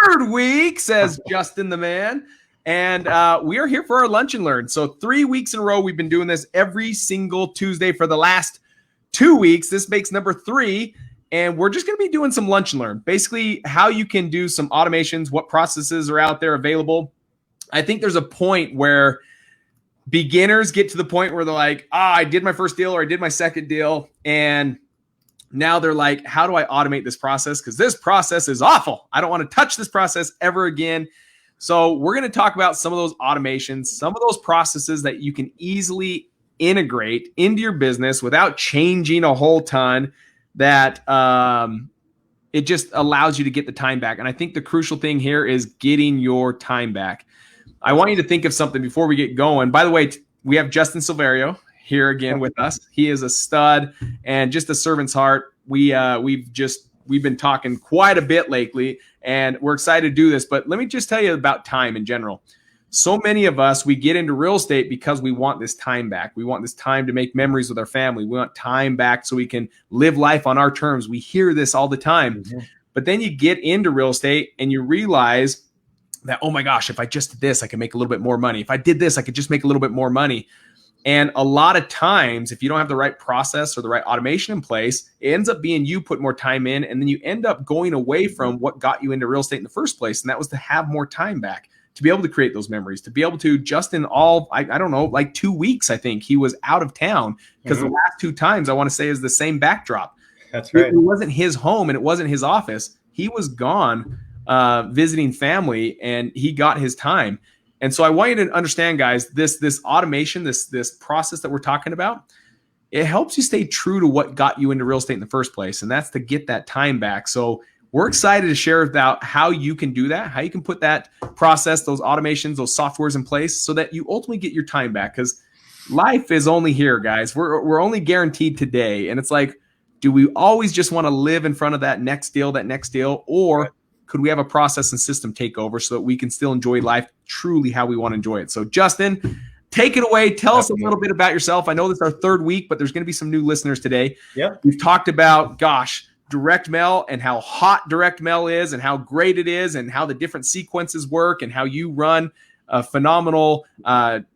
third week, says Justin the man. And we are here for our Lunch and Learn. So 3 weeks in a row, we've been doing this every single Tuesday for the last 2 weeks. This makes number 3. And we're just going to be doing some Lunch and Learn. Basically, how you can do some automations, what processes are out there available. I think there's a point where beginners get to the point where they're like, I did my first deal or I did my second deal. And now they're like, how do I automate this process? Because this process is awful. I don't want to touch this process ever again. So we're going to talk about some of those automations, some of those processes that you can easily integrate into your business without changing a whole ton, that it just allows you to get the time back. And I think the crucial thing here is getting your time back. I want you to think of something before we get going. By the way, we have Justin Silverio here again with us. He is a stud and just a servant's heart. We've been talking quite a bit lately, and we're excited to do this. But let me just tell you about time in general. So many of us, we get into real estate because we want this time back. We want this time to make memories with our family. We want time back so we can live life on our terms. We hear this all the time. Mm-hmm. But then you get into real estate and you realize that, oh my gosh, if I just did this, I can make a little bit more money. If I did this, I could just make a little bit more money. And a lot of times, if you don't have the right process or the right automation in place, it ends up being you put more time in, and then you end up going away from what got you into real estate in the first place. And that was to have more time back, to be able to create those memories, to be able to Justin I don't know, like 2 weeks, I think he was out of town because the last 2 times I want to say is the same backdrop. That's right. It wasn't his home and it wasn't his office. He was gone visiting family, and he got his time. And so I want you to understand, guys, this automation, this process that we're talking about, it helps you stay true to what got you into real estate in the first place. And that's to get that time back. So we're excited to share about how you can do that, how you can put that process, those automations, those softwares in place so that you ultimately get your time back. Because life is only here, guys. We're only guaranteed today. And it's like, do we always just want to live in front of that next deal, or could we have a process and system take over so that we can still enjoy life truly how we want to enjoy it? So Justin, take it away. Tell us a little bit about yourself. I know this is our 3rd week, but there's going to be some new listeners today. Yep. We've talked about, direct mail and how hot direct mail is and how great it is and how the different sequences work and how you run a phenomenal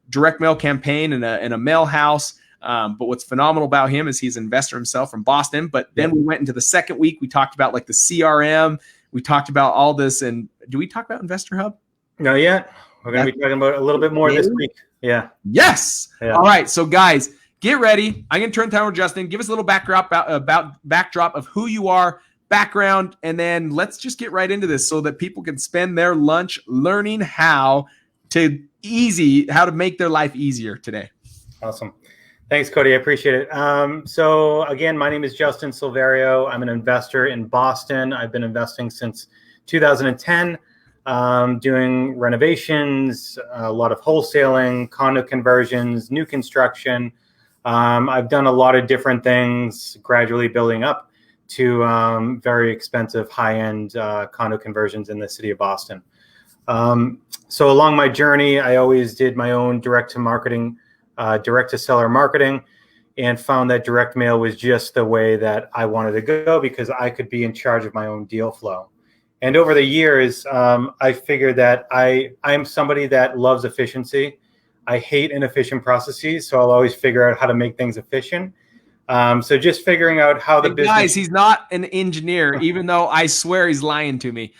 direct mail campaign in a mail house. But what's phenomenal about him is he's an investor himself from Boston. But then we went into the 2nd week. We talked about like the CRM. We talked about all this. And do we talk about InvestorHub? No, yet. We're going to be talking about a little bit more this week. Yeah. Yes. Yeah. All right. So guys, get ready. I'm going to turn the time over to Justin. Give us a little backdrop backdrop of who you are, background, and then let's just get right into this so that people can spend their lunch learning how to make their life easier today. Awesome. Thanks, Cody. I appreciate it. So again, my name is Justin Silverio. I'm an investor in Boston. I've been investing since 2010, doing renovations, a lot of wholesaling, condo conversions, new construction. I've done a lot of different things, gradually building up to very expensive high-end condo conversions in the city of Boston. So along my journey, I always did my own direct-to-seller marketing, and found that direct mail was just the way that I wanted to go because I could be in charge of my own deal flow. And over the years, I figured that I'm somebody that loves efficiency. I hate inefficient processes, so I'll always figure out how to make things efficient. So just figuring out how the business... Guys, he's not an engineer, even though I swear he's lying to me.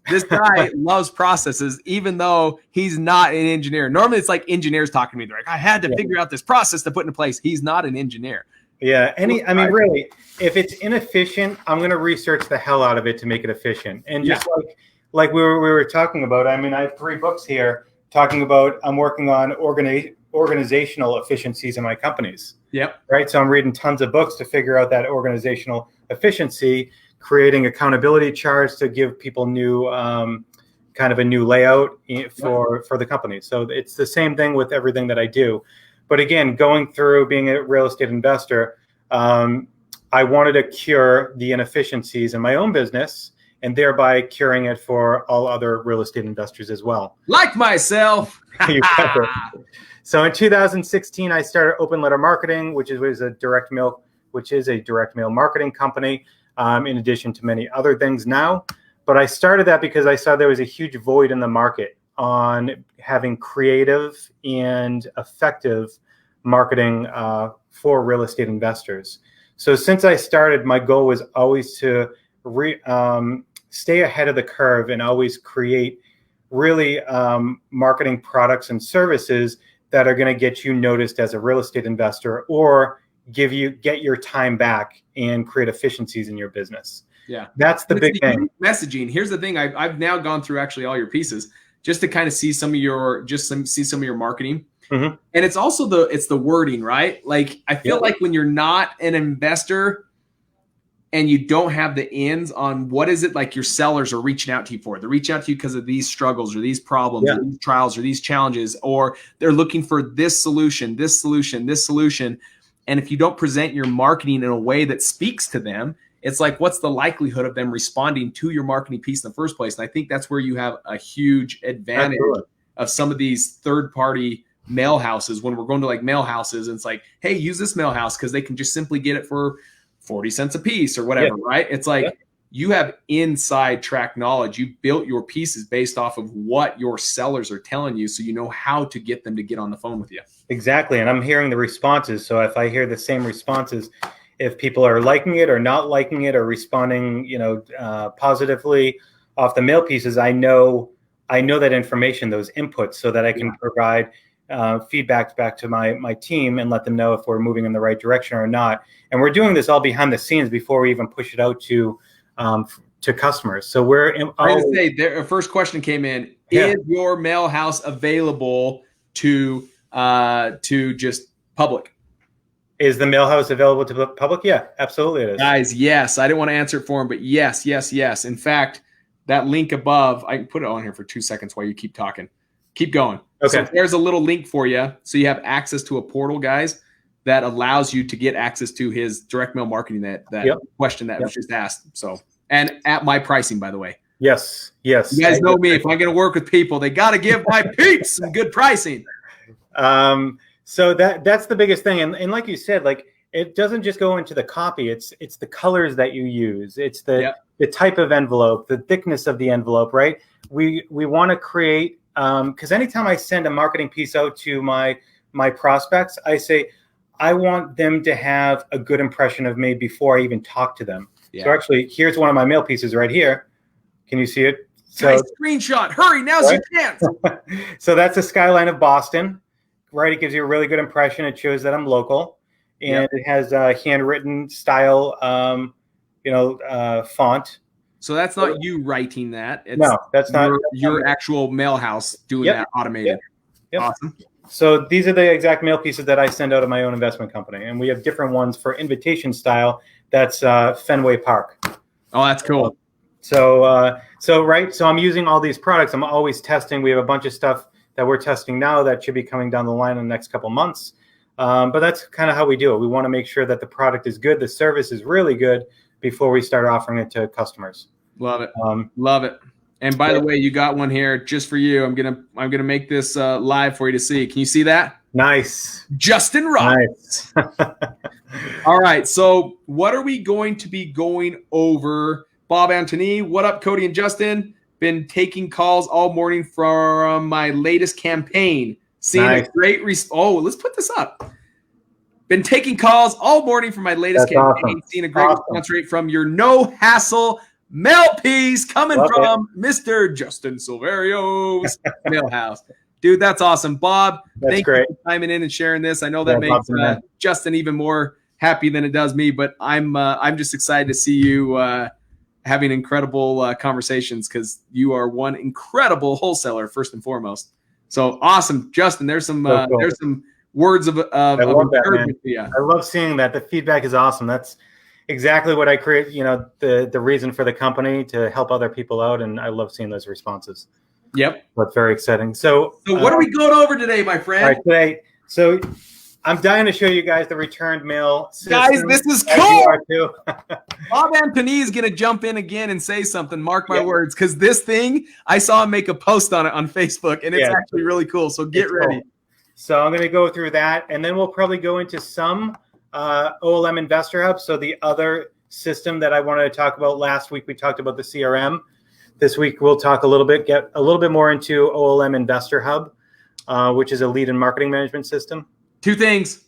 This guy loves processes, even though he's not an engineer. Normally, it's like engineers talking to me. They're like, I had to figure out this process to put into place. He's not an engineer. Yeah. Really, if it's inefficient, I'm going to research the hell out of it to make it efficient. And just like we were talking about, I have 3 books here talking about I'm working on organizational efficiencies in my companies. Yep. Right. So I'm reading tons of books to figure out that organizational efficiency, creating accountability charts to give people new kind of a new layout for the company. So it's the same thing with everything that I do. But again, going through being a real estate investor, I wanted to cure the inefficiencies in my own business and thereby curing it for all other real estate investors as well. Like myself. So in 2016, I started Open Letter Marketing, which is a direct mail marketing company, in addition to many other things now. But I started that because I saw there was a huge void in the market on having creative and effective marketing for real estate investors. So since I started, my goal was always to stay ahead of the curve and always create really marketing products and services that are going to get you noticed as a real estate investor, or get your time back and create efficiencies in your business. Yeah, that's the big thing. Messaging. Here's the thing. I've now gone through actually all your pieces just to kind of see some of your marketing. Mm-hmm. And it's also the wording, right? Like I feel like when you're not an investor and you don't have the ins on what is it like your sellers are reaching out to you for. They're reaching out to you because of these struggles or these problems or these trials or these challenges, or they're looking for this solution, this solution, this solution. And if you don't present your marketing in a way that speaks to them, it's like, what's the likelihood of them responding to your marketing piece in the first place? And I think that's where you have a huge advantage of some of these third-party mail houses. When we're going to like mail houses, and it's like, hey, use this mail house because they can just simply get it for 40 cents a piece or whatever, right? It's like you have inside track knowledge. You built your pieces based off of what your sellers are telling you, so you know how to get them to get on the phone with you. Exactly. And I'm hearing the responses. So if I hear the same responses, if people are liking it or not liking it or responding, positively off the mail pieces, I know that information, those inputs, so that I can provide feedback back to my team and let them know if we're moving in the right direction or not. And we're doing this all behind the scenes before we even push it out to customers. So I was say, their first question came in: is your mail house available to just public? Is the mail house available to the public? Yeah, absolutely it is. Guys, yes. I didn't want to answer it for him, but yes. In fact, that link above, I can put it on here for 2 seconds while you keep talking. Keep going. Okay. So there's a little link for you. So you have access to a portal, guys, that allows you to get access to his direct mail marketing, that question that was just asked. So, and at my pricing, by the way. Yes. You guys know me. If I'm going to work with people, they got to give my peeps some good pricing. So that's the biggest thing. And like you said, like, it doesn't just go into the copy. It's the colors that you use. It's the type of envelope, the thickness of the envelope, right? We want to create, because anytime I send a marketing piece out to my prospects, I say, I want them to have a good impression of me before I even talk to them. Yeah. So actually, here's one of my mail pieces right here. Can you see it? So, nice screenshot. Hurry, now's your chance. So that's a skyline of Boston. Right, it gives you a really good impression. It shows that I'm local, and it has a handwritten style, font. So that's not you writing that. No, that's not your actual mail house doing that automated. Yep. Awesome. So these are the exact mail pieces that I send out of my own investment company, and we have different ones for invitation style. That's Fenway Park. Oh, that's cool. So I'm using all these products. I'm always testing. We have a bunch of stuff that we're testing now that should be coming down the line in the next couple of months. But that's kind of how we do it. We want to make sure that the product is good, the service is really good before we start offering it to customers. Love it. Love it. And by the way, you got one here just for you. I'm gonna make this live for you to see. Can you see that? Nice. Justin Roberts. Nice. All right. So what are we going to be going over? Bob Antony, what up, Cody and Justin? Been taking calls all morning from my latest campaign. Seeing a great let's put this up. Been taking calls all morning from my latest campaign. Awesome. Seeing a great response rate from your no hassle mail piece coming from Mr. Justin Silverio's mail house. Dude, that's awesome. Bob, thank you for chiming in and sharing this. I know that makes Justin even more happy than it does me, but I'm just excited to see you having incredible conversations, because you are one incredible wholesaler first and foremost. So awesome, Justin. There's some there's some words of encouragement to you. I love seeing that. The feedback is awesome. That's exactly what I create. The reason for the company, to help other people out, and I love seeing those responses. Yep, that's very exciting. So what are we going over today, my friend? All right, today. So I'm dying to show you guys the returned mail system. Guys, this is cool. Bob Antony is going to jump in again and say something. Mark my words, because this thing, I saw him make a post on it on Facebook, and it's actually really cool. So get ready. Cool. So I'm going to go through that, and then we'll probably go into some OLM InvestorHub. So the other system that I wanted to talk about last week, we talked about the CRM. This week we'll talk get a little bit more into OLM InvestorHub, which is a lead and marketing management system. 2 things.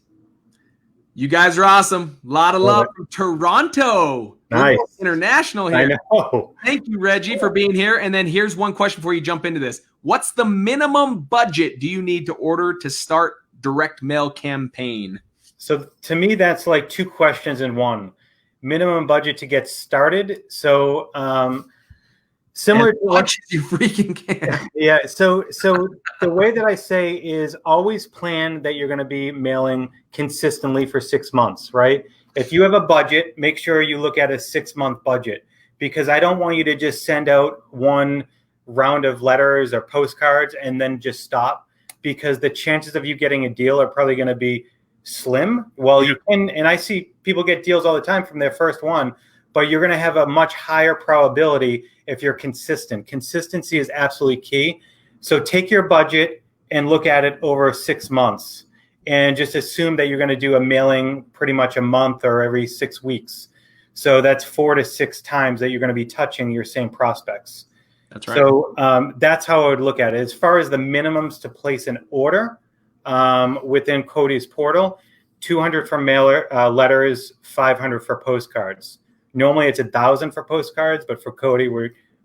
You guys are awesome. A lot of love from Toronto. Nice. International here. I know. Thank you, Reggie, for being here. And then here's one question before you jump into this. What's the minimum budget do you need to order to start direct mail campaign? So to me, that's like 2 questions in one. Minimum budget to get started. So similar to much as you freaking can. Yeah. So the way that I say is always plan that you're going to be mailing consistently for 6 months, right? If you have a budget, make sure you look at a 6-month budget, because I don't want you to just send out one round of letters or postcards and then just stop, because the chances of you getting a deal are probably going to be slim. Well, you can, and I see people get deals all the time from their first one, but you're going to have a much higher probability if you're consistent. Consistency is absolutely key. So take your budget and look at it over 6 months, and just assume that you're going to do a mailing pretty much a month or every 6 weeks. So that's 4 to 6 times that you're going to be touching your same prospects. That's right. So that's how I would look at it. As far as the minimums to place an order within Cody's portal, 200 for mailer letters, 500 for postcards. Normally it's 1,000 for postcards, but for Cody,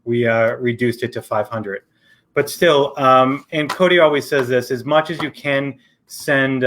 we reduced it to 500. But still, and Cody always says this: as much as you can send,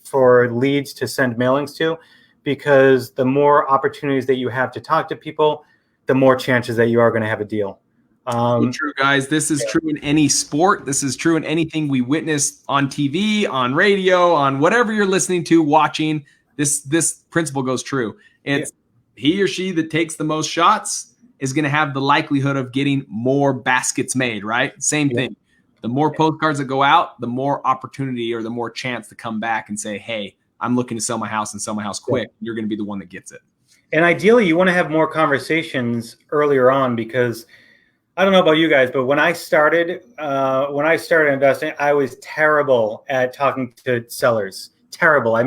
for leads to send mailings to, because the more opportunities that you have to talk to people, the more chances that you are going to have a deal. True, guys. This is true in any sport. This is true in anything we witness on TV, on radio, on whatever you're listening to, watching. This principle goes true. It's he or she that takes the most shots is going to have the likelihood of getting more baskets made, right? Same thing. The more postcards that go out, the more opportunity or the more chance to come back and say, hey, I'm looking to sell my house and sell my house quick. You're going to be the one that gets it. And ideally, you want to have more conversations earlier on, because I don't know about you guys, but when I started investing, I was terrible at talking to sellers. Terrible.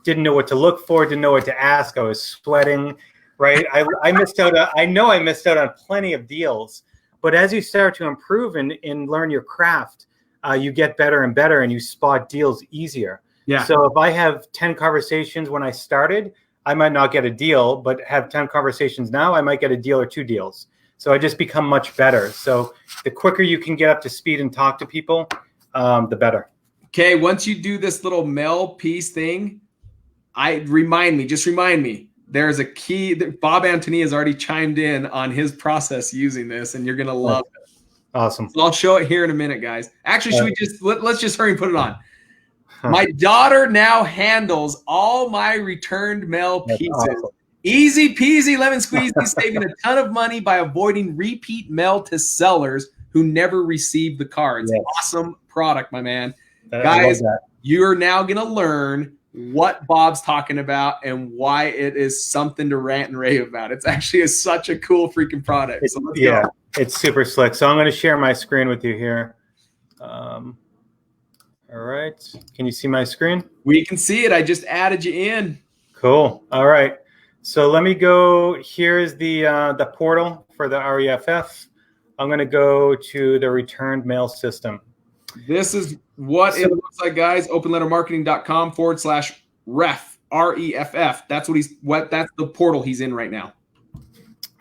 Didn't know what to look for, didn't know what to ask. I was sweating, right? I missed out. I know I missed out on plenty of deals. But as you start to improve and learn your craft, you get better and better, and you spot deals easier. Yeah. So if I have 10 conversations when I started, I might not get a deal, but have 10 conversations now, I might get a deal or 2 deals. So I just become much better. So the quicker you can get up to speed and talk to people, the better. Okay. Once you do this little mail piece thing, remind me, there's a key that Bob Antony has already chimed in on his process using this, and you're going to love it. Awesome. So I'll show it here in a minute, guys. Actually, let's just hurry and put it on. My daughter now handles all my returned mail pieces. Awesome. Easy peasy lemon squeezy, saving a ton of money by avoiding repeat mail to sellers who never receive the cards. Yes. Awesome product, my man. Guys, you're now going to learn what Bob's talking about and why it is something to rant and rave about. It's actually such a cool freaking product. So let's go. It's super slick. So I'm going to share my screen with you here. All right. Can you see my screen? We can see it. I just added you in. Cool. All right. So let me go. Here's the portal for the REFF. I'm going to go to the returned mail system. This is what it looks like, guys. openlettermarketing.com/ref, REFF. That's that's the portal he's in right now.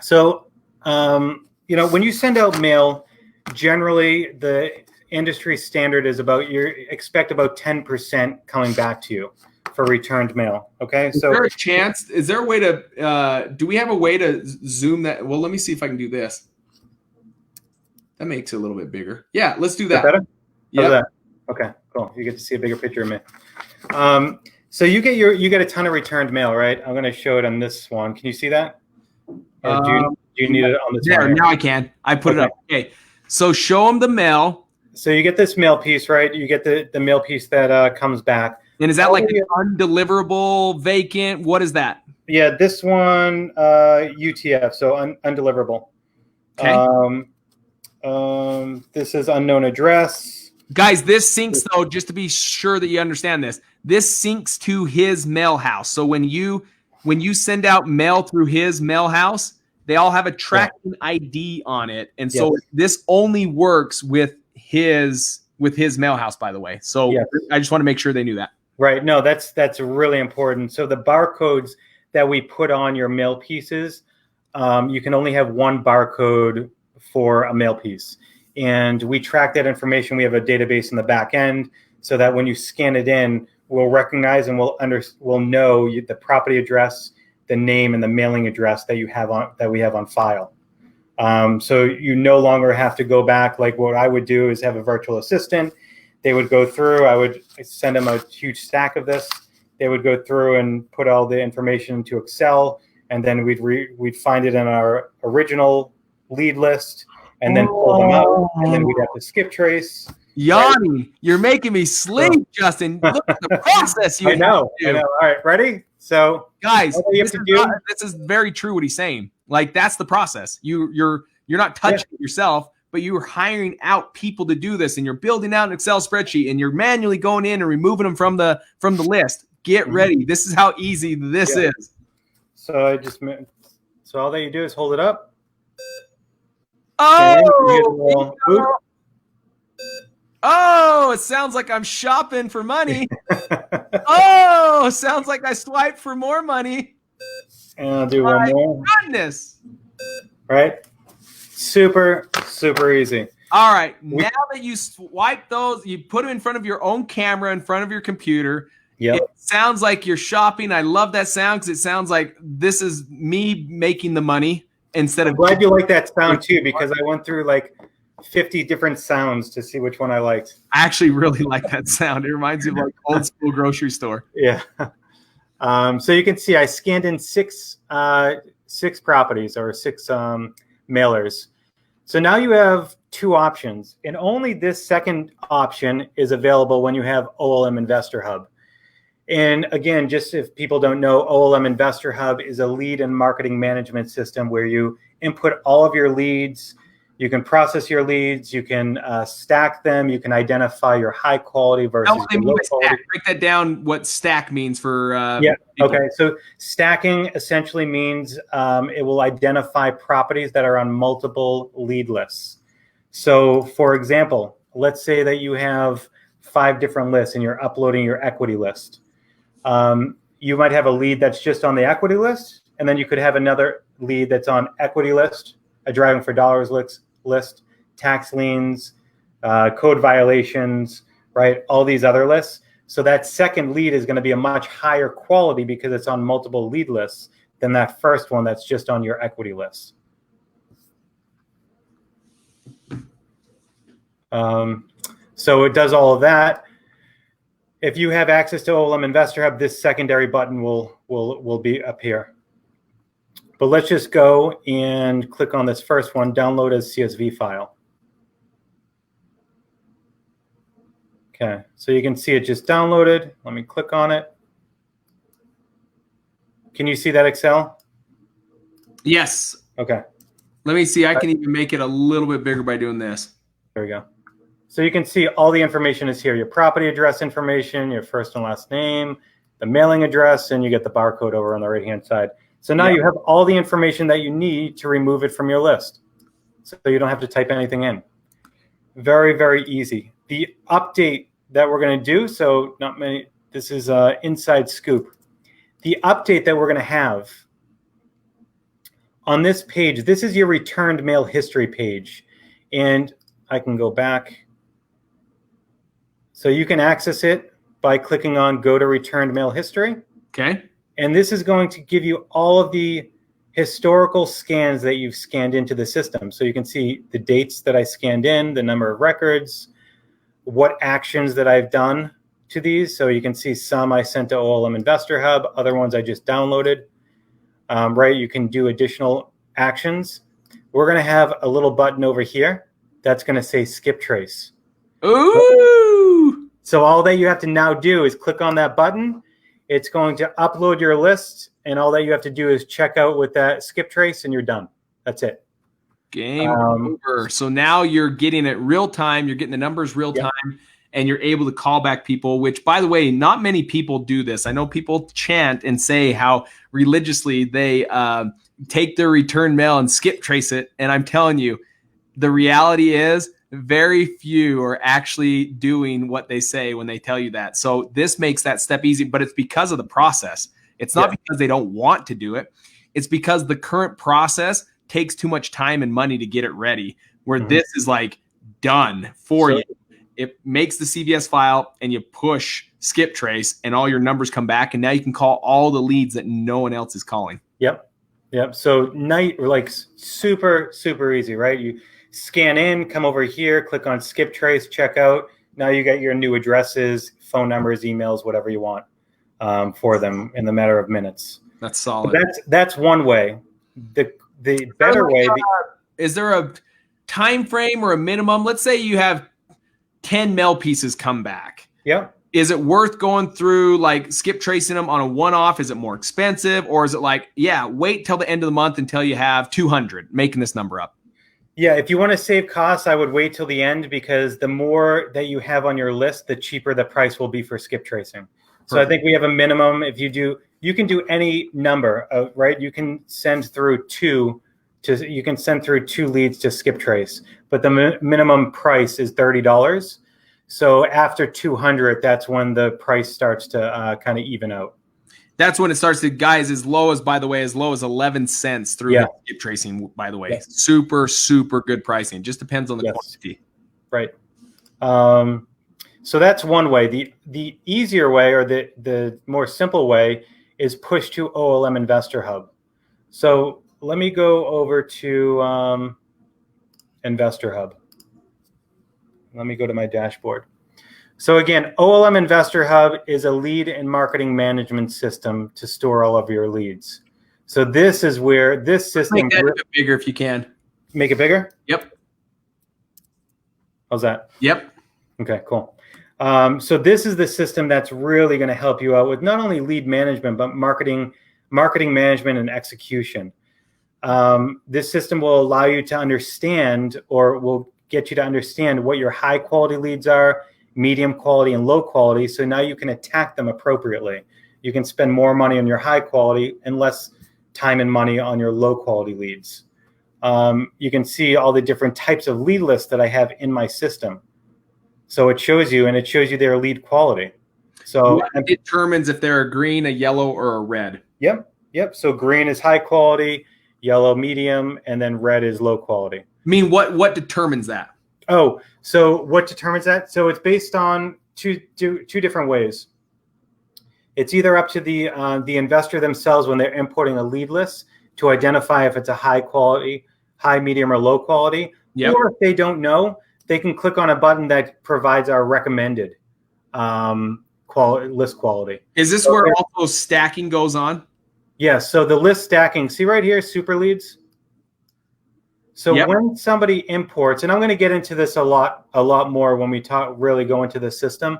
So, when you send out mail, generally the industry standard is expect about 10% coming back to you for returned mail. Okay. Is there a chance? Is there a way to? Do we have a way to zoom that? Well, let me see if I can do this. That makes it a little bit bigger. Yeah, let's do that. Better? Yeah. Okay, cool. You get to see a bigger picture of me. So you get a ton of returned mail, right? I'm going to show it on this one. Can you see that? Or do you need it on the there? Now I can. I put it up. Okay. So show them the mail. So you get this mail piece, right? You get the mail piece that comes back. And is that like an undeliverable, vacant? What is that? Yeah, this one UTF, so undeliverable. Okay. This is unknown address. Guys, this syncs, though, just to be sure that you understand this. This syncs to his mail house. So when you send out mail through his mail house, they all have a tracking ID on it. And so this only works with his mailhouse, by the way. So I just want to make sure they knew that. Right. No, that's really important. So the barcodes that we put on your mail pieces, you can only have one barcode for a mail piece. And we track that information. We have a database in the back end so that when you scan it in, we'll recognize and we'll know the property address, the name, and the mailing address that we have on file. So you no longer have to go back. Like what I would do is have a virtual assistant. They would go through. I would send them a huge stack of this. They would go through and put all the information into Excel, and then we'd find it in our original lead list, and then pull them out, and then we'd have to skip trace. Yanni, you're making me sleep, Justin. Look at the process you I know. All right, ready? So, guys, this is very true what he's saying. Like, that's the process. You're not touching it yourself, but you're hiring out people to do this, and you're building out an Excel spreadsheet, and you're manually going in and removing them from the list. Get ready. This is how easy this is. So all that you do is hold it up. Oh, it sounds like I'm shopping for money. Oh, sounds like I swipe for more money. And I'll do one more. Goodness. Right? Super, super easy. All right. Now that you swipe those, you put them in front of your own camera, in front of your computer. Yep. It sounds like you're shopping. I love that sound because it sounds like this is me making the money instead of. I'm glad you like that sound too, because I went through like 50 different sounds to see which one I liked. I actually really like that sound. It reminds me of like old school grocery store. Yeah. So you can see I scanned in six properties or six mailers. So now you have two options, and only this second option is available when you have OLM InvestorHub. And again, just if people don't know, OLM InvestorHub is a lead and marketing management system where you input all of your leads. You can process your leads. You can stack them. You can identify your high quality versus your low quality. Break that down. What stack means for people. Okay. So stacking essentially means it will identify properties that are on multiple lead lists. So, for example, let's say that you have 5 different lists and you're uploading your equity list. You might have a lead that's just on the equity list, and then you could have another lead that's on equity list, a driving for dollars list, tax liens, code violations, right? All these other lists. So that second lead is going to be a much higher quality because it's on multiple lead lists than that first one that's just on your equity list. So it does all of that. If you have access to OLM InvestorHub, this secondary button will be up here. But let's just go and click on this first one, download as CSV file. Okay, so you can see it just downloaded. Let me click on it. Can you see that Excel? Yes. Okay. Let me see. I can even make it a little bit bigger by doing this. There we go. So you can see all the information is here. Your property address information, your first and last name, the mailing address, and you get the barcode over on the right-hand side. So now you have all the information that you need to remove it from your list. So you don't have to type anything in. Very, very easy. The update that we're going to do, so not many, this is an inside scoop. The update that we're going to have on this page, this is your returned mail history page. And I can go back. So you can access it by clicking on Go to Returned Mail History. Okay. And this is going to give you all of the historical scans that you've scanned into the system. So you can see the dates that I scanned in, the number of records, what actions that I've done to these. So you can see some I sent to OLM InvestorHub, other ones I just downloaded. Right, you can do additional actions. We're going to have a little button over here that's going to say Skip Trace. Ooh! So all that you have to now do is click on that button. It's going to upload your list, and all that you have to do is check out with that skip trace, and you're done. That's it. Game over. So now you're getting it real time. You're getting the numbers real time, and you're able to call back people, which, by the way, not many people do this. I know people chant and say how religiously they take their return mail and skip trace it. And I'm telling you, the reality is very few are actually doing what they say when they tell you that. So this makes that step easy, but it's because of the process. It's not because they don't want to do it. It's because the current process takes too much time and money to get it ready, where this is like done for you. It makes the CVS file and you push skip trace and all your numbers come back. And now you can call all the leads that no one else is calling. Yep. So like super, super easy, right? You scan in, come over here, click on skip trace, check out. Now you get your new addresses, phone numbers, emails, whatever you want for them in the matter of minutes. That's solid. That's one way. The better way. Is there a time frame or a minimum? Let's say you have 10 mail pieces come back. Yeah. Is it worth going through like skip tracing them on a one-off? Is it more expensive? Or is it like, wait till the end of the month until you have 200, making this number up? Yeah, if you want to save costs, I would wait till the end, because the more that you have on your list, the cheaper the price will be for skip tracing. So I think we have a minimum. If you do, you can do any number, right? You can send through two leads to skip trace, but the minimum price is $30. So after 200, that's when the price starts to kind of even out. That's when it starts to, guys, as low as 11 cents through skip tracing, by the way. Yeah. Super, super good pricing. Just depends on the quantity. Right. So that's one way. The easier way, or the more simple way, is push to OLM InvestorHub. So let me go over to InvestorHub. Let me go to my dashboard. So again, OLM InvestorHub is a lead and marketing management system to store all of your leads. So this is where this system... Make that a bit bigger if you can. Make it bigger? Yep. How's that? Yep. Okay, cool. So this is the system that's really going to help you out with not only lead management, but marketing management and execution. This system will allow you to understand, or will get you to understand, what your high quality leads are, medium quality, and low quality. So now you can attack them appropriately. You can spend more money on your high quality and less time and money on your low quality leads. You can see all the different types of lead lists that I have in my system. So it shows you, and it shows you their lead quality. So it determines if they're a green, a yellow, or a red. Yep. So green is high quality, yellow medium, and then red is low quality. I mean, what determines that? Oh, so what determines that? So it's based on two different ways. It's either up to the investor themselves when they're importing a lead list to identify if it's a high quality, high, medium, or low quality. Yep. Or if they don't know, they can click on a button that provides our recommended list quality. Is this where also stacking goes on? Yeah. So the list stacking, see right here, super leads. So when somebody imports, and I'm going to get into this a lot more when we really go into the system,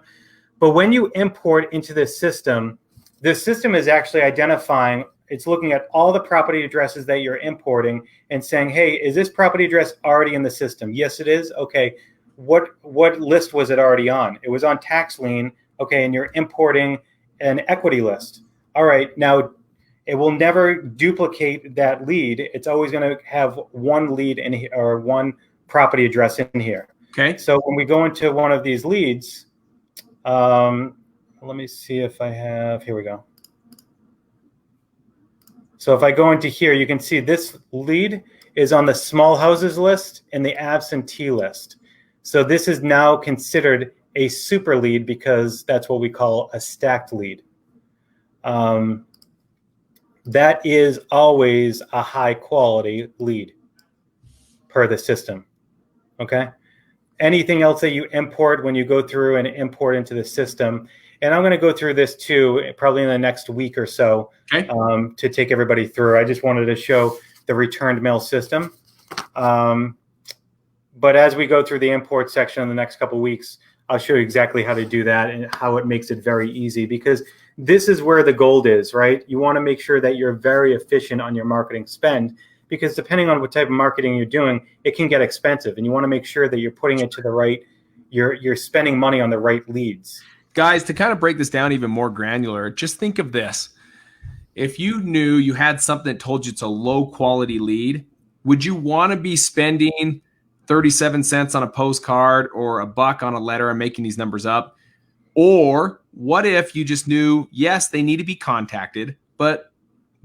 but when you import into this system is actually identifying, it's looking at all the property addresses that you're importing and saying, hey, is this property address already in the system? Yes, it is. Okay. What list was it already on? It was on tax lien. Okay. And you're importing an equity list. All right. Now, it will never duplicate that lead. It's always going to have one lead in here, or one property address in here. Okay. So when we go into one of these leads, let me see if I have, here we go. So if I go into here, you can see this lead is on the small houses list and the absentee list. So this is now considered a super lead, because that's what we call a stacked lead. That is always a high quality lead per the system. Okay. Anything else that you import, when you go through and import into the system, and I'm going to go through this too, probably in the next week or so, to take everybody through. I just wanted to show the returned mail system. But as we go through the import section in the next couple of weeks, I'll show you exactly how to do that and how it makes it very easy, because this is where the gold is, right? You want to make sure that you're very efficient on your marketing spend, because depending on what type of marketing you're doing, it can get expensive, and you want to make sure that you're putting it to the right, you're spending money on the right leads. Guys, to kind of break this down even more granular, just think of this. if you knew you had something that told you it's a low quality lead, would you want to be spending 37 cents on a postcard or a buck on a letter? I'm making these numbers up. Or what if you just knew, yes, they need to be contacted, but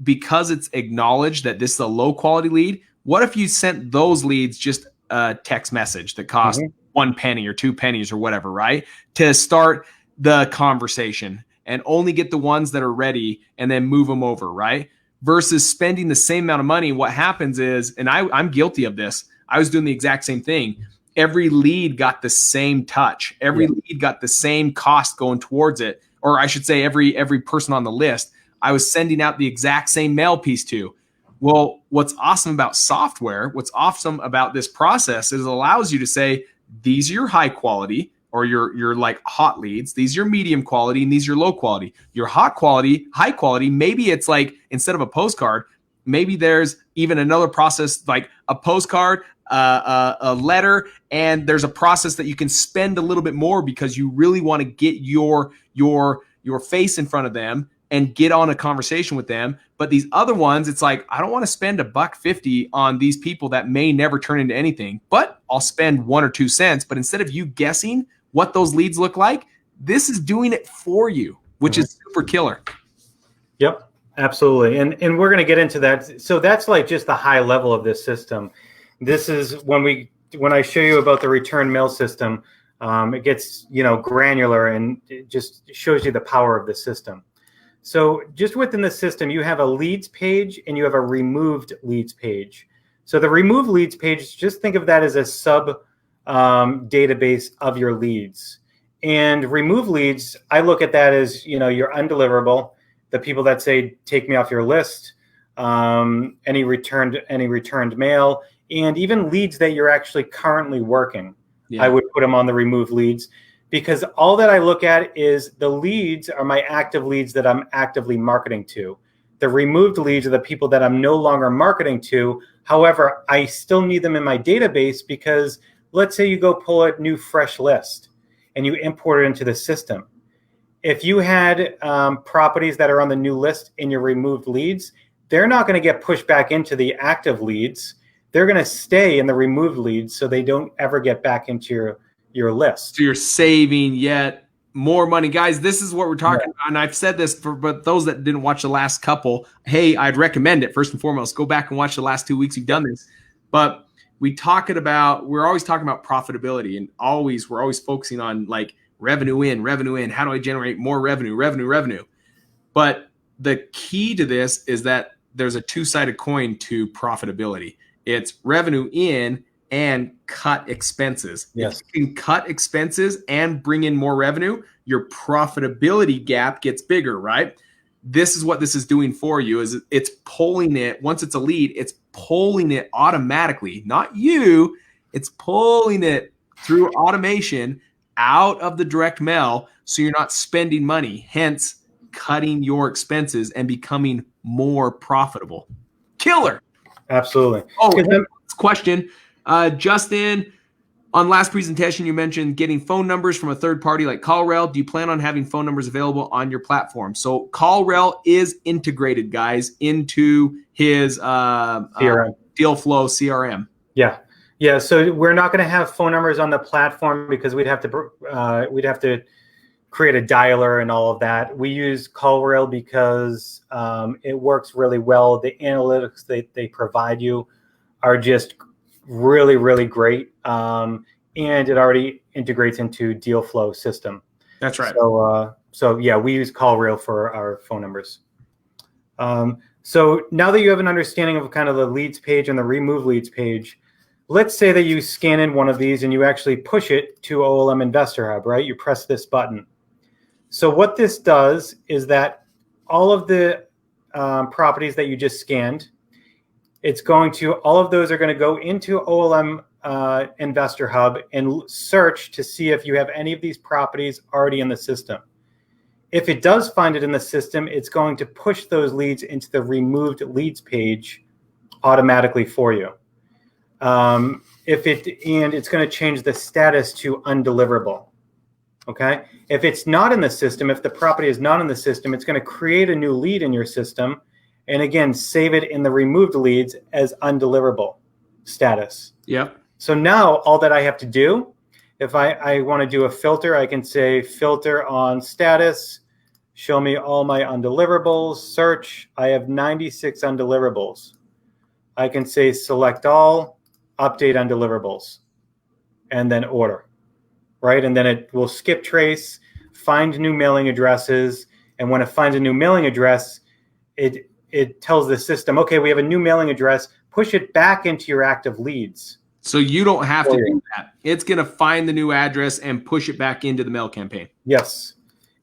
because it's acknowledged that this is a low quality lead, what if you sent those leads just a text message that cost 1 penny or 2 pennies or whatever, right? To start the conversation and only get the ones that are ready and then move them over, right? Versus spending the same amount of money. What happens is, and I'm guilty of this, I was doing the exact same thing. Every lead got the same touch. Every lead got the same cost going towards it. Or I should say every person on the list, I was sending out the exact same mail piece to. Well, what's awesome about software, what's awesome about this process is it allows you to say, these are your high quality or your like hot leads. These are your medium quality and these are your low quality. Your hot quality, high quality, maybe it's like instead of a postcard, maybe there's even another process like a postcard, a letter, and there's a process that you can spend a little bit more because you really want to get your face in front of them and get on a conversation with them. But these other ones, it's like, I don't want to spend $1.50 on these people that may never turn into anything, but I'll spend 1 or 2 cents. But instead of you guessing what those leads look like, this is doing it for you, which is super killer. Yep, absolutely. And we're going to get into that. So that's like just the high level of this system. This is when I show you about the return mail system, it gets, granular and it just shows you the power of the system. So just within the system, you have a leads page and you have a removed leads page. So the removed leads page, just think of that as a sub database of your leads. And remove leads, I look at that as, your undeliverable, the people that say, take me off your list, any returned mail, and even leads that you're actually currently working. I would put them on the removed leads. Because all that I look at is the leads are my active leads that I'm actively marketing to. The removed leads are the people that I'm no longer marketing to. However, I still need them in my database because let's say you go pull a new fresh list and you import it into the system. If you had properties that are on the new list in your removed leads, they're not going to get pushed back into the active leads. They're going to stay in the removed leads so they don't ever get back into your list. So you're saving yet more money. Guys, this is what we're talking about. And I've said this but those that didn't watch the last couple, hey, I'd recommend it. First and foremost, go back and watch the last 2 weeks we've done this. But we're always talking about profitability and we're always focusing on like revenue in. How do I generate more revenue? But the key to this is that there's a two-sided coin to profitability. It's revenue in and cut expenses. Yes. If you can cut expenses and bring in more revenue, your profitability gap gets bigger, right? This is what this is doing for you is it's pulling it. Once it's a lead, it's pulling it automatically, not you. It's pulling it through automation out of the direct mail. So you're not spending money, hence cutting your expenses and becoming more profitable. Killer. Absolutely. Oh, question. Justin, on last presentation, you mentioned getting phone numbers from a third party like CallRail. Do you plan on having phone numbers available on your platform? So CallRail is integrated, guys, into his CRM. Deal Flow CRM. Yeah. So we're not going to have phone numbers on the platform because we'd have to create a dialer and all of that. We use CallRail because it works really well. The analytics they provide you are just really, really great. And it already integrates into Deal Flow system. That's right. So yeah, we use CallRail for our phone numbers. So now that you have an understanding of kind of the leads page and the remove leads page, let's say that you scan in one of these and you actually push it to OLM InvestorHub, right? You press this button. So what this does is that all of the properties that you just scanned, all of those are going to go into OLM InvestorHub and search to see if you have any of these properties already in the system. If it does find it in the system, it's going to push those leads into the removed leads page automatically for you. And it's going to change the status to undeliverable. Okay. If it's not in the system, if the property is not in the system, it's going to create a new lead in your system. And again, save it in the removed leads as undeliverable status. Yep. So now all that I have to do, if I want to do a filter, I can say filter on status, show me all my undeliverables, search. I have 96 undeliverables. I can say select all, update undeliverables, and then order, right? And then it will skip trace, find new mailing addresses. And when it finds a new mailing address, it tells the system, okay, we have a new mailing address, push it back into your active leads. So you don't have to do that. It's going to find the new address and push it back into the mail campaign. Yes.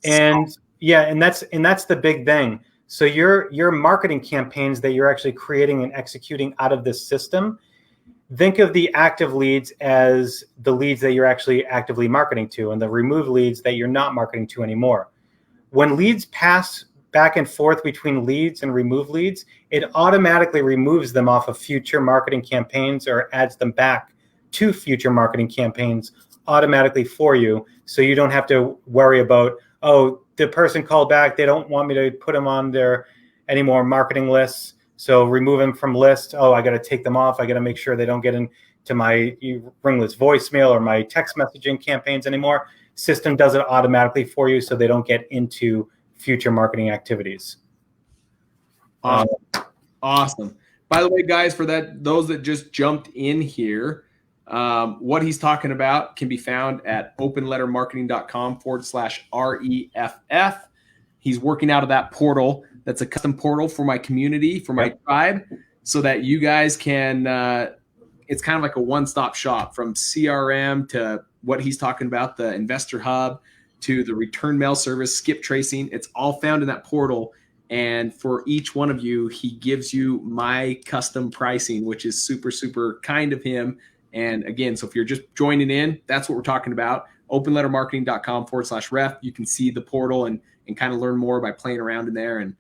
And yeah, and that's the big thing. So your marketing campaigns that you're actually creating and executing out of this system, think of the active leads as the leads that you're actually actively marketing to, and the removed leads that you're not marketing to anymore. When leads pass back and forth between leads and remove leads, it automatically removes them off of future marketing campaigns or adds them back to future marketing campaigns automatically for you. So you don't have to worry about, oh, the person called back, they don't want me to put them on their any more marketing lists. So remove them from list. Oh, I got to take them off. I got to make sure they don't get into my ringless voicemail or my text messaging campaigns anymore. System does it automatically for you so they don't get into future marketing activities. Awesome. By the way, guys, for those that just jumped in here, what he's talking about can be found at openlettermarketing.com/REFF. He's working out of that portal. That's a custom portal for my community, for my tribe, so that you guys can, it's kind of like a one-stop shop from CRM to what he's talking about, the InvestorHub, to the return mail service, skip tracing. It's all found in that portal. And for each one of you, he gives you my custom pricing, which is super, super kind of him. And again, so if you're just joining in, that's what we're talking about. Openlettermarketing.com/ref. You can see the portal and kind of learn more by playing around in there. And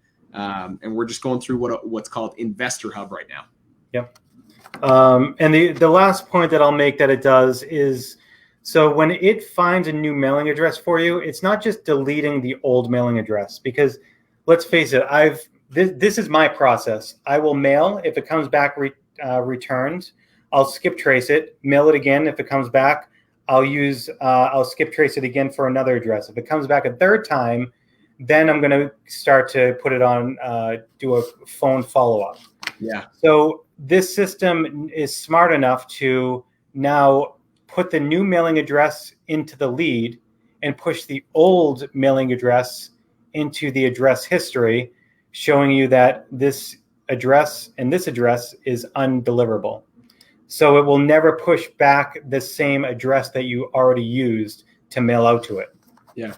we're just going through what's called InvestorHub right now. Yep. And the last point that I'll make that it does is, so when it finds a new mailing address for you, it's not just deleting the old mailing address, because let's face it, this is my process. I will mail if it comes back returned. I'll skip trace it, mail it again. If it comes back, I'll skip trace it again for another address. If it comes back a third time, then I'm going to start to put it on, do a phone follow-up. Yeah. So this system is smart enough to now put the new mailing address into the lead and push the old mailing address into the address history, showing you that this address and this address is undeliverable. So it will never push back the same address that you already used to mail out to it. Yeah.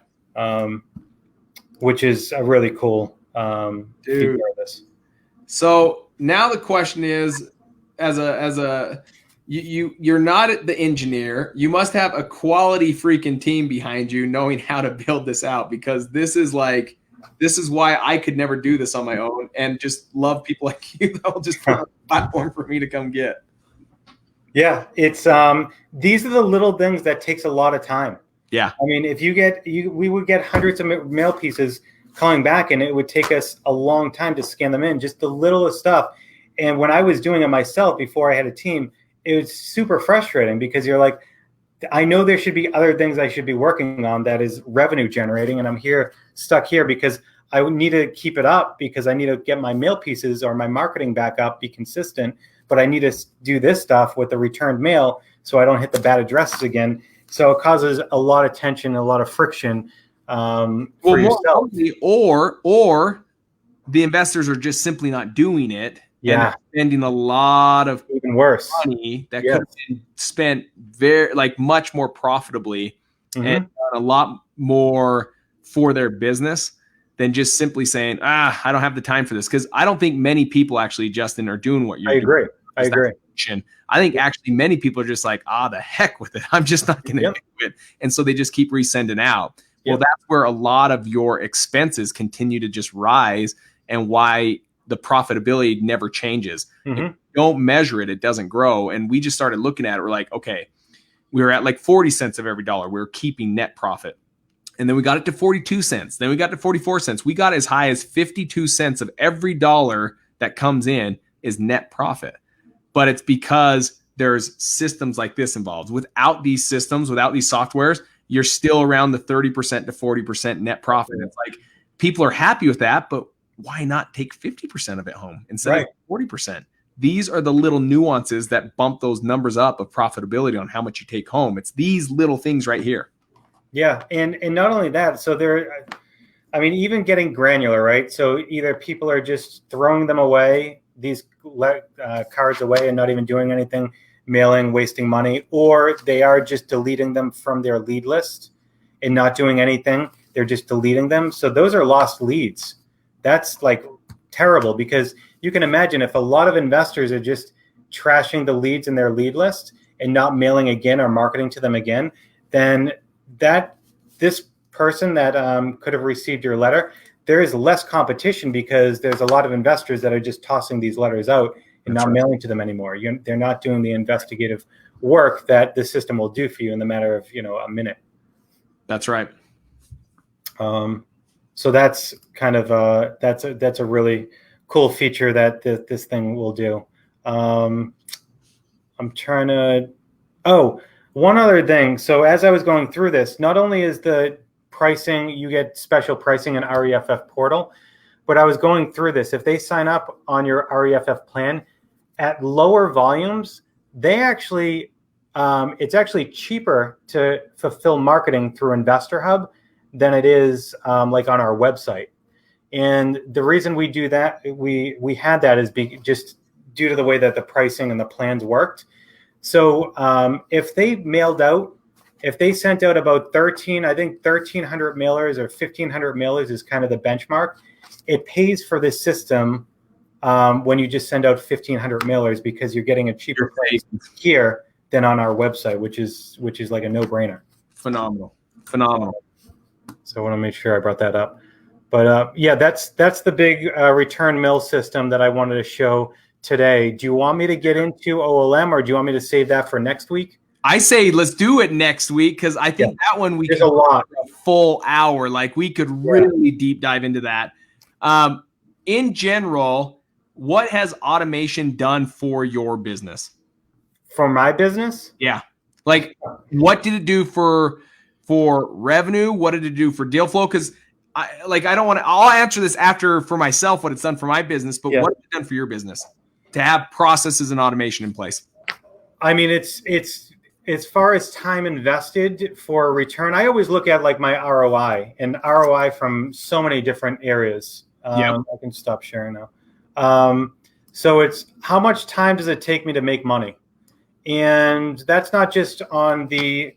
Which is a really cool feature of this. So now the question is, you're not the engineer. You must have a quality freaking team behind you knowing how to build this out, because this is why I could never do this on my own, and just love people like you that will just put a platform for me to come get. Yeah, it's these are the little things that takes a lot of time. Yeah. I mean, if we would get hundreds of mail pieces calling back, and it would take us a long time to scan them in, just the littlest stuff. And when I was doing it myself before I had a team, it was super frustrating, because you're like, I know there should be other things I should be working on that is revenue generating, and I'm stuck here because I need to keep it up, because I need to get my mail pieces or my marketing back up, be consistent, but I need to do this stuff with the returned mail so I don't hit the bad addresses again. So it causes a lot of tension, a lot of friction for yourself. Or the investors are just simply not doing it. Yeah, spending a lot of even worse money that could have been spent much more profitably and done a lot more for their business than just simply saying, I don't have the time for this. Because I don't think many people actually, Justin, are doing what you're doing. I agree. I think actually many people are just like, the heck with it. I'm just not going to do it. And so they just keep resending out. Well, that's where a lot of your expenses continue to just rise, and why the profitability never changes. If you don't measure it, it doesn't grow. And we just started looking at it. We're like, okay, we were at like 40 cents of every dollar. We were keeping net profit. And then we got it to 42 cents. Then we got to 44 cents. We got as high as 52 cents of every dollar that comes in is net profit. But it's because there's systems like this involved. Without these systems, without these softwares, you're still around the 30% to 40% net profit. It's like people are happy with that, but why not take 50% of it home instead of 40%? These are the little nuances that bump those numbers up of profitability on how much you take home. It's these little things right here. Yeah, and not only that, so even getting granular, right? So either people are just throwing them away, these cards away and not even doing anything, mailing, wasting money, or they are just deleting them from their lead list and not doing anything. They're just deleting them. So those are lost leads. That's like terrible, because you can imagine if a lot of investors are just trashing the leads in their lead list and not mailing again or marketing to them again, then this person that could have received your letter, there is less competition because there's a lot of investors that are just tossing these letters out and not mailing to them anymore. They're not doing the investigative work that the system will do for you in the matter of a minute. That's right. So that's kind of that's a really cool feature that this thing will do. I'm trying to. Oh, one other thing. So as I was going through this, not only is the pricing, you get special pricing in REFF portal, but I was going through this. If they sign up on your REFF plan at lower volumes, they actually, it's actually cheaper to fulfill marketing through InvestorHub than it is like on our website. And the reason we do that, we had that is just due to the way that the pricing and the plans worked. So if they sent out about 1,300 mailers or 1,500 mailers is kind of the benchmark. It pays for this system when you just send out 1,500 mailers, because you're getting a cheaper price here than on our website, which is like a no-brainer. Phenomenal. So I want to make sure I brought that up. But yeah, that's the big return mill system that I wanted to show today. Do you want me to get into OLM, or do you want me to save that for next week? I say let's do it next week, because I think that one we There's could a lot. a full hour. Like we could really deep dive into that. In general, what has automation done for your business? For my business? Yeah. Like what did it do for revenue? What did it do for deal flow? Because I'll answer this after for myself what it's done for my business, but what has it done for your business to have processes and automation in place? I mean, it's as far as time invested for return, I always look at like my ROI and ROI from so many different areas. I can stop sharing now. So it's how much time does it take me to make money? And that's not just on the,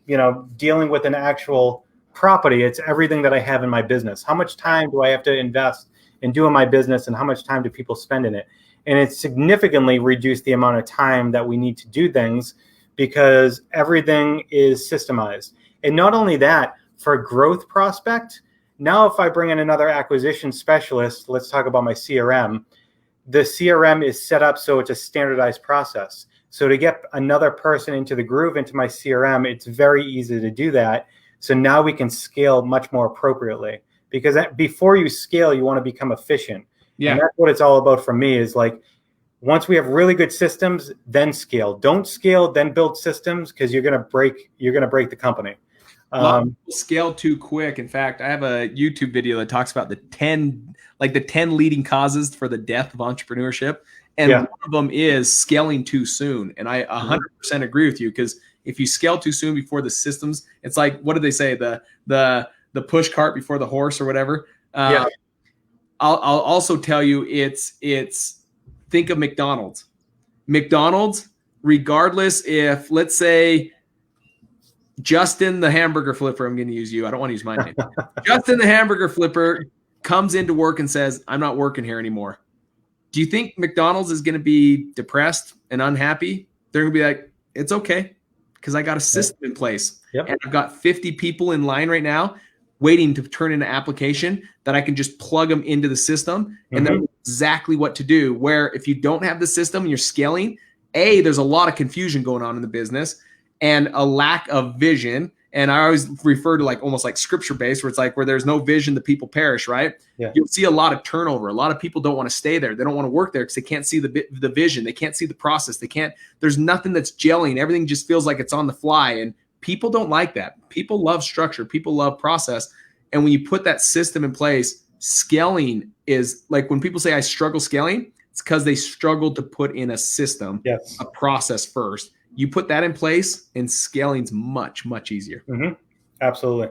dealing with an actual property. It's everything that I have in my business. How much time do I have to invest in doing my business, and how much time do people spend in it? And it's significantly reduced the amount of time that we need to do things, because everything is systemized. And not only that, for a growth prospect, now if I bring in another acquisition specialist, let's talk about my CRM, the CRM is set up so it's a standardized process. So to get another person into the groove, into my CRM, it's very easy to do that. So now we can scale much more appropriately, because before you scale, you want to become efficient. Yeah. And that's what it's all about for me, is like, once we have really good systems, then scale. Don't scale, then build systems, because you're gonna break the company. Scale too quick. In fact, I have a YouTube video that talks about the 10 leading causes for the death of entrepreneurship. And one of them is scaling too soon. And I 100% agree with you, because if you scale too soon before the systems, it's like, what do they say? The push cart before the horse, or whatever. I'll also tell you, it's think of McDonald's. McDonald's, regardless if, let's say, Justin the hamburger flipper, I'm going to use you. I don't want to use my name. Justin the hamburger flipper comes into work and says, I'm not working here anymore. Do you think McDonald's is going to be depressed and unhappy? They're going to be like, it's okay, because I got a system in place. And I've got 50 people in line right now waiting to turn in an application that I can just plug them into the system and then exactly what to do. Where if you don't have the system and you're scaling, there's a lot of confusion going on in the business and a lack of vision And I always refer to like almost like scripture based, where it's like where there's no vision, the people perish, right? Yeah. You'll see a lot of turnover. A lot of people don't want to stay there. They don't want to work there because they can't see the vision. They can't see the process. There's nothing that's gelling. Everything just feels like it's on the fly. And people don't like that. People love structure. People love process. And when you put that system in place, scaling is like when people say I struggle scaling, it's because they struggled to put in a system, Yes. a process first. You put that in place and scaling's much, much easier. Mm-hmm. Absolutely.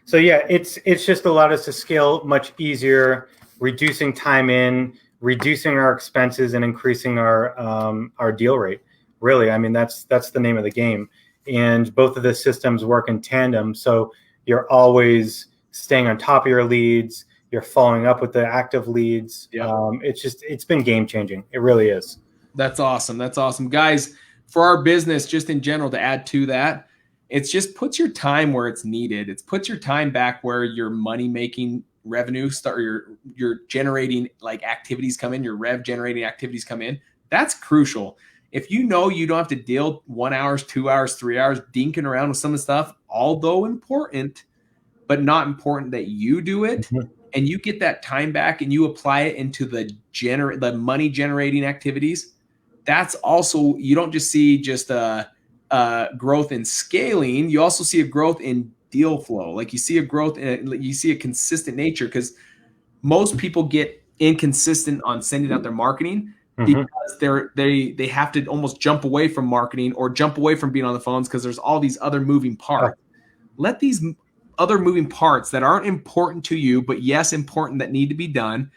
So yeah, it's just allowed us to scale much easier, reducing time in, reducing our expenses, and increasing our deal rate. Really, I mean, that's the name of the game. And both of the systems work in tandem. So you're always staying on top of your leads. You're following up with the active leads. Yeah. It's been game changing. It really is. That's awesome. That's awesome. Guys, for our business, just in general, to add to that, it's just puts your time where it's needed. It's puts your time back where your money making revenue start, your generating like activities come in, your rev generating activities come in. That's crucial. If you know you don't have to deal 1 hour, 2 hours, 3 hours dinking around with some of the stuff, although important, but not important that you do it, Mm-hmm. and you get that time back and you apply it into the money generating activities, that's also, you don't just see just a growth in scaling, you also see a growth in deal flow. Like you see a growth in, you see a consistent nature, because most people get inconsistent on sending out their marketing because they have to almost jump away from marketing or jump away from being on the phones because there's all these other moving parts. Let these other moving parts that aren't important to you, but yes, important, that need to be done,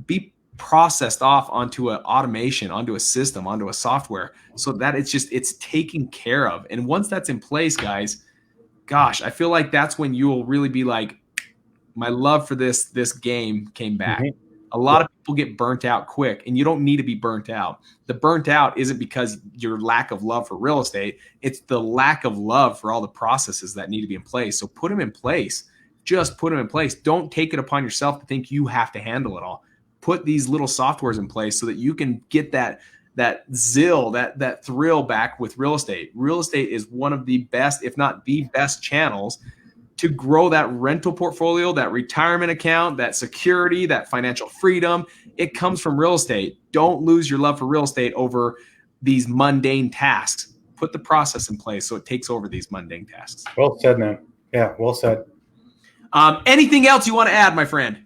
be processed off onto an automation, onto a system, onto a software, so that it's taken care of. And once that's in place, guys, gosh, I feel like that's when you will really be like, my love for this game came back. Mm-hmm. A lot of people get burnt out quick, and you don't need to be burnt out. The burnt out isn't because your lack of love for real estate. It's the lack of love for all the processes that need to be in place. So put them in place. Just put them in place. Don't take it upon yourself to think you have to handle it all. Put these little softwares in place so that you can get that zeal, that thrill back with real estate. Real estate is one of the best, if not the best channels to grow that rental portfolio, that retirement account, that security, that financial freedom. It comes from real estate. Don't lose your love for real estate over these mundane tasks. Put the process in place so it takes over these mundane tasks. Well said, man. Yeah, well said. Anything else you want to add, my friend?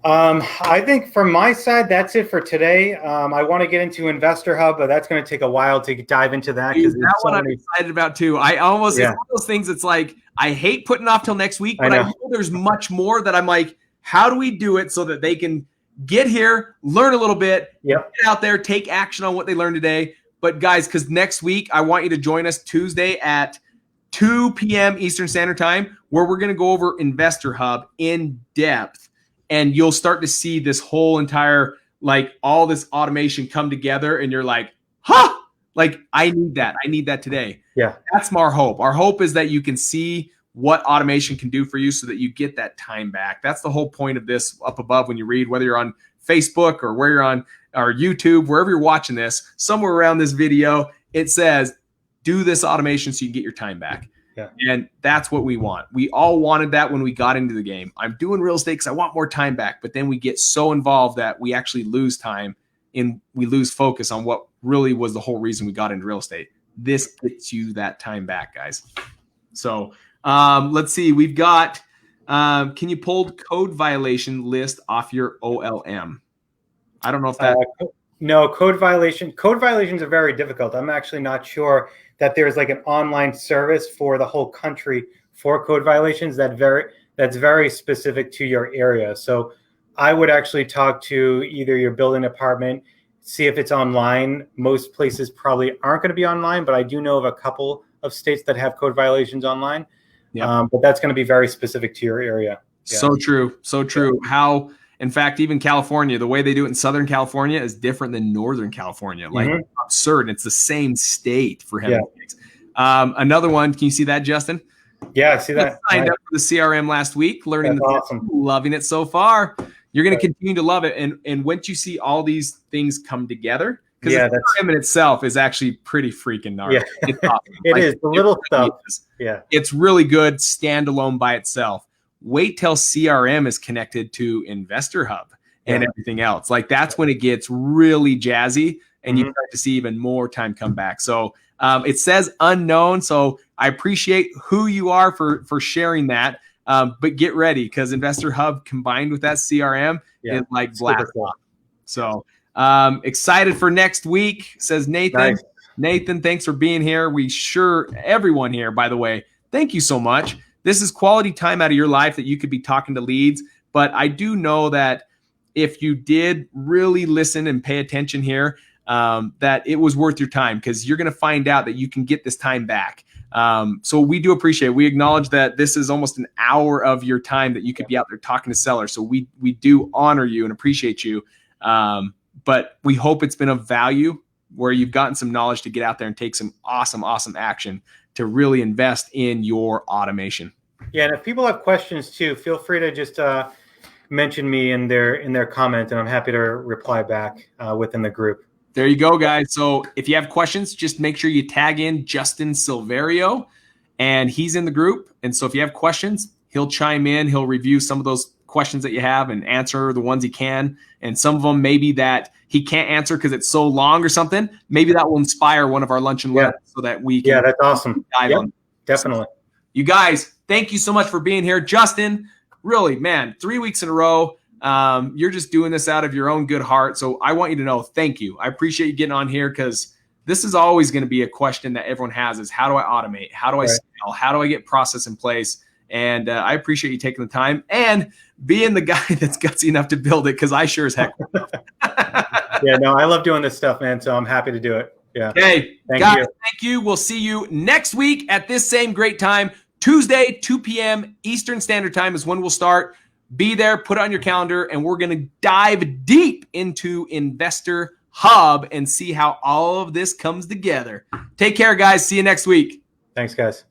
I think from my side, that's it for today. I want to get into InvestorHub, but that's going to take a while to dive into that. Dude, that one I'm excited about too. It's one of those things. It's like, I hate putting off till next week, but I know there's much more that I'm like, how do we do it so that they can get here, learn a little bit, get out there, take action on what they learned today. But guys, because next week, I want you to join us Tuesday at 2 p.m. Eastern Standard Time, where we're going to go over InvestorHub in depth. And you'll start to see this whole entire, like all this automation come together. And you're like, huh, like I need that. I need that today. Yeah. That's our hope. Our hope is that you can see what automation can do for you so that you get that time back. That's the whole point of this up above when you read, whether you're on Facebook or where you're on or YouTube, wherever you're watching this, somewhere around this video, it says, do this automation so you get your time back. Yeah. And that's what we want. We all wanted that when we got into the game. I'm doing real estate because I want more time back. But then we get so involved that we actually lose time and we lose focus on what really was the whole reason we got into real estate. This gets you that time back, guys. So let's see. We've got, can you pull code violation list off your OLM? I don't know if that. No, code violations are very difficult. I'm actually not sure that there's like an online service for the whole country for code violations that's very specific to your area. So I would actually talk to either your building department, see if it's online. Most places probably aren't going to be online, but I do know of a couple of states that have code violations online. Yeah. But that's going to be very specific to your area. Yeah. So true. So true. Yeah. How, in fact, even California, the way they do it in Southern California is different than Northern California. Like absurd. It's the same state for heaven's sakes. Another one. Can you see that, Justin? Yeah, I see that. I signed up for the CRM last week, learning awesome. Loving it so far. You're going to continue to love it. And once you see all these things come together, Because Yeah, the CRM in itself is actually pretty freaking gnarly. Yeah. It's awesome. It is. The little really stuff. is. Yeah. It's really good standalone by itself. Wait till CRM is connected to InvestorHub and everything else. Like that's when it gets really jazzy and you start to see even more time come back. So it says unknown. So I appreciate who you are for sharing that. But get ready because InvestorHub combined with that CRM is like blast off. So excited for next week, says Nathan. Nice. Nathan, thanks for being here. Everyone here, by the way, thank you so much. This is quality time out of your life that you could be talking to leads. But I do know that if you did really listen and pay attention here, that it was worth your time because you're going to find out that you can get this time back. So we do appreciate it. We acknowledge that this is almost an hour of your time that you could be out there talking to sellers. So we do honor you and appreciate you. But we hope it's been of value where you've gotten some knowledge to get out there and take some awesome action to really invest in your automation. Yeah, and if people have questions too, feel free to just mention me in their comment, and I'm happy to reply back within the group. There you go, guys. So if you have questions, just make sure you tag in Justin Silverio, and he's in the group. And so if you have questions, he'll chime in. He'll review some of those questions that you have and answer the ones he can. And some of them maybe that he can't answer because it's so long or something. Maybe that will inspire one of our lunch and learn so that we can. Yeah, that's awesome. Dive on. Definitely. So, you guys, thank you so much for being here. Justin, really, man, 3 weeks in a row. You're just doing this out of your own good heart. So I want you to know, thank you. I appreciate you getting on here because this is always going to be a question that everyone has is how do I automate? How do I scale? How do I get process in place? And I appreciate you taking the time and being the guy that's gutsy enough to build it because I sure as heck. Yeah, no, I love doing this stuff, man. So I'm happy to do it. Yeah. Okay, Thank guys, you. thank you. We'll see you next week at this same great time. Tuesday, 2 p.m. Eastern Standard Time is when we'll start. Be there, put it on your calendar, and we're going to dive deep into InvestorHub and see how all of this comes together. Take care, guys. See you next week. Thanks, guys.